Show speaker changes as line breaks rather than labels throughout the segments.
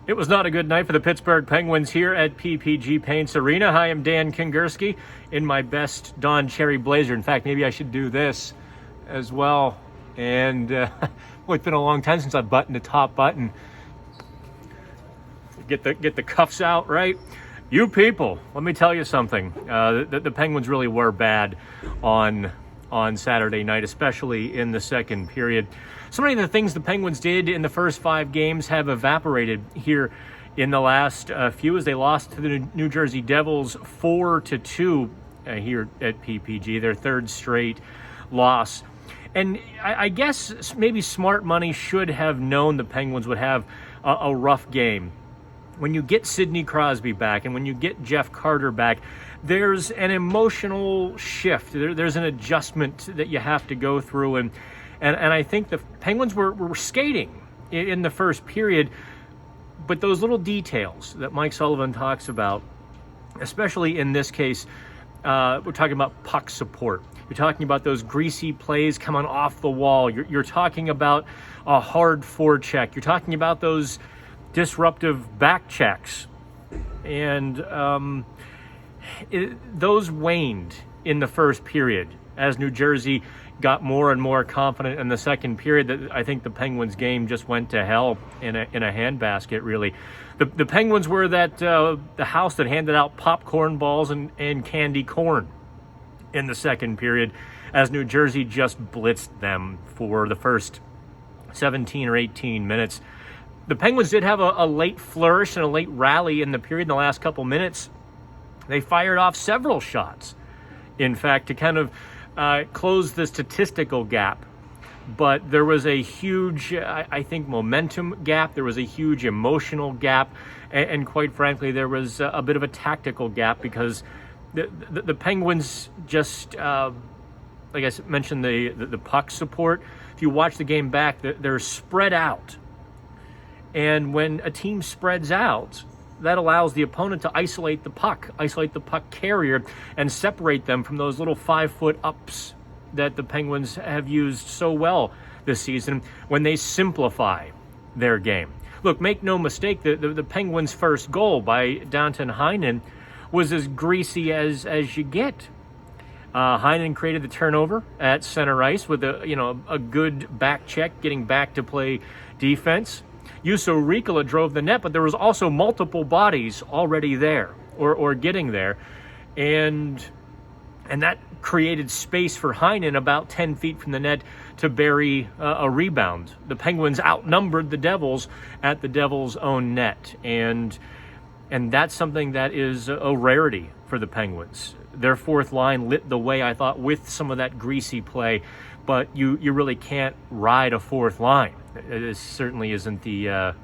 It was not a good night for the Pittsburgh Penguins here at PPG Paints Arena. Hi, I'm Dan Kingerski in my best Don Cherry blazer. In fact, maybe I should do this as well. And well, it's been a long time since I've buttoned the top button. Get the cuffs out, right? You people, let me tell you something. The Penguins really were bad on Saturday night, especially in the second period. So many of the things the Penguins did in the first 5 games have evaporated here in the last few, as they lost to the New Jersey Devils 4-2 here at PPG, their third straight loss. And I guess maybe smart money should have known the Penguins would have a rough game. When you get Sidney Crosby back and when you get Jeff Carter back, there's an emotional shift. There's an adjustment that you have to go through. And I think the Penguins were skating in the first period. But those little details that Mike Sullivan talks about, especially in this case, we're talking about puck support. You're talking about those greasy plays coming off the wall. You're talking about a hard forecheck. You're talking about those disruptive back checks. And those waned in the first period as New Jersey got more and more confident in the second period. That I think the Penguins game just went to hell in a handbasket, really. The Penguins were the house that handed out popcorn balls and candy corn in the second period, as New Jersey just blitzed them for the first 17 or 18 minutes. The Penguins did have a late flourish and a late rally in the period. In the last couple minutes, they fired off several shots, in fact, to kind of close the statistical gap. But there was a huge, I think, momentum gap. There was a huge emotional gap. And quite frankly, there was a bit of a tactical gap, because the Penguins just, like I mentioned, the puck support. If you watch the game back, they're spread out. And when a team spreads out, that allows the opponent to isolate the puck carrier, and separate them from those little 5-foot ups that the Penguins have used so well this season when they simplify their game. Look, make no mistake, the Penguins' first goal by Danton Heinen was as greasy as you get. Heinen created the turnover at center ice with a good back check, getting back to play defense. Juuso Riikola drove the net, but there was also multiple bodies already there or getting there. And that created space for Heinen about 10 feet from the net to bury a rebound. The Penguins outnumbered the Devils at the Devils' own net. And that's something that is a rarity for the Penguins. Their fourth line lit the way, I thought, with some of that greasy play. But you really can't ride a fourth line. It certainly isn't the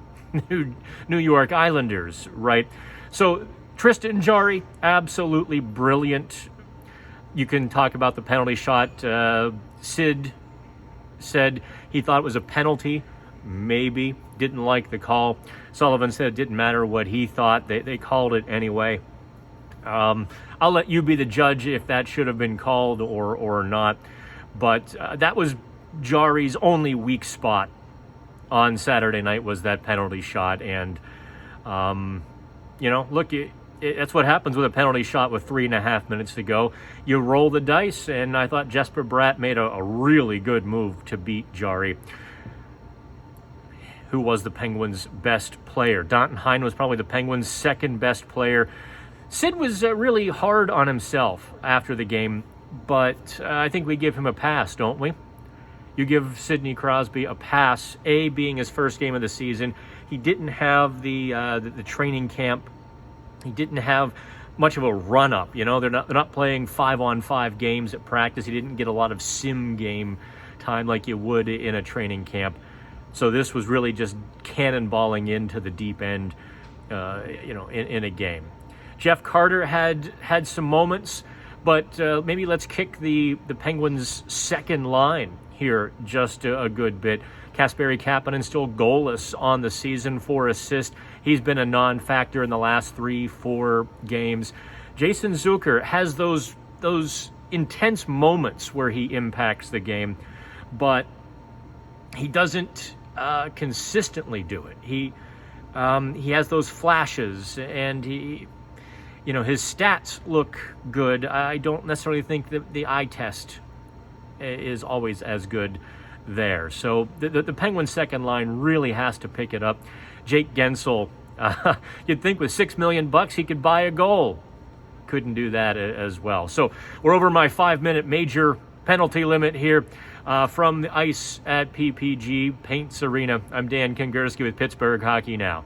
New York Islanders, right? So Tristan Jarry, absolutely brilliant. You can talk about the penalty shot. Sid said he thought it was a penalty. Maybe. Didn't like the call. Sullivan said it didn't matter what he thought. They called it anyway. I'll let you be the judge if that should have been called or not. But that was Jarry's only weak spot on Saturday night, was that penalty shot. And, look, that's what happens with a penalty shot with 3.5 minutes to go. You roll the dice, and I thought Jesper Bratt made a really good move to beat Jarry, who was the Penguins' best player. Danton Heinen was probably the Penguins' second best player. Sid was really hard on himself after the game, but I think we give him a pass, don't we? You give Sidney Crosby a pass, being his first game of the season. He didn't have the training camp. He didn't have much of a run-up. They're not playing 5-on-5 games at practice. He didn't get a lot of sim game time like you would in a training camp. So this was really just cannonballing into the deep end, in a game. Jeff Carter had some moments, but maybe let's kick the Penguins' second line here just a good bit. Kasperi Kapanen still goalless on the season, 4 assists. He's been a non-factor in the last 3-4 games. Jason Zucker has those intense moments where he impacts the game, but he doesn't consistently do it. He has those flashes, and his stats look good. I don't necessarily think that the eye test is always as good there. So the Penguins' second line really has to pick it up. Jake Gensel, you'd think with $6 million he could buy a goal. Couldn't do that as well. So we're over my 5-minute major penalty limit here from the ice at PPG Paints Arena. I'm Dan Kingerski with Pittsburgh Hockey Now.